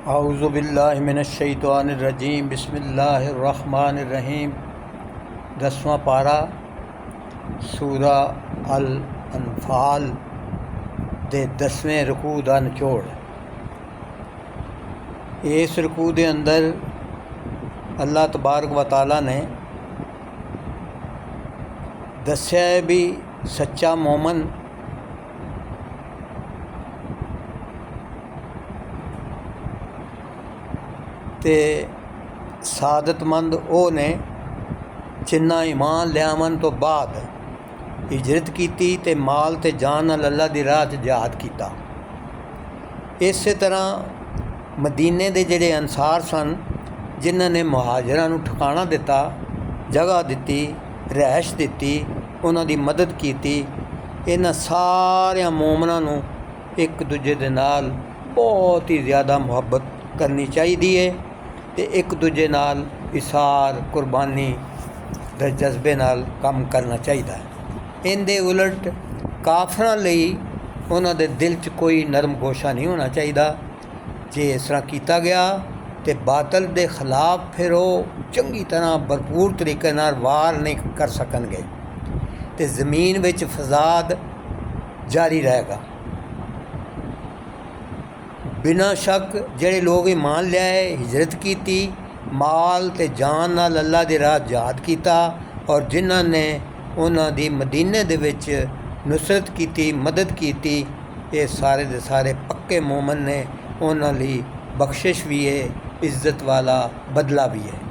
आऊज़ुबिल्लाहि मिनश्शैतानिर्रजीम बिस्मिल्लाहिर्रहमानिर्रहीम। 10वां पारा सूरा अल अनफाल दे 10वें रकू का निचोड़। इस रकू के अंदर अल्लाह तबारक व तआला ने दस्या है भी सच्चा मोमन ते सादतमंद वो ने जिन्ना ईमान लियावन तो बाद हिजरत की ते माल ते जान नाल अल्लाह दी राह च जिहाद किया। इस तरह मदीने दे जिहड़े अंसार सन जिन्हां ने मुहाजरां नूं ठिकाना दिता, जगह दिती, रिहाइश दिती, उन्हां दी मदद की। इन्हां सारियां मोमनां नूं एक दूजे दे नाल बहुत ही ज़्यादा मुहब्बत करनी चाहिदी है ते एक दूजे नाल इसार कुर्बानी दे जज्बे नाल काम करना चाहिए। इनके उलट काफरां लई उन्हां दे दिल च कोई नरम गोशा नहीं होना चाहिए। जे इस तरह किया गया तो बातल के खिलाफ फिर वो चंगी तरह भरपूर तरीके नाल वार नहीं कर सकणगे ते ज़मीन विच फसाद जारी रहेगा। बिना शक जिहड़े लोग ईमान लियाए, हिजरत की, माल ते जान नाल अल्लाह दी राह जिहाद किया और जिन्हां ने उन्हां दी मदीने दे विच नुसरत की, मदद की, ये सारे दे सारे पक्के मोमन ने। उन्हां लई बख्शिश भी है, इज्जत वाला बदला भी है।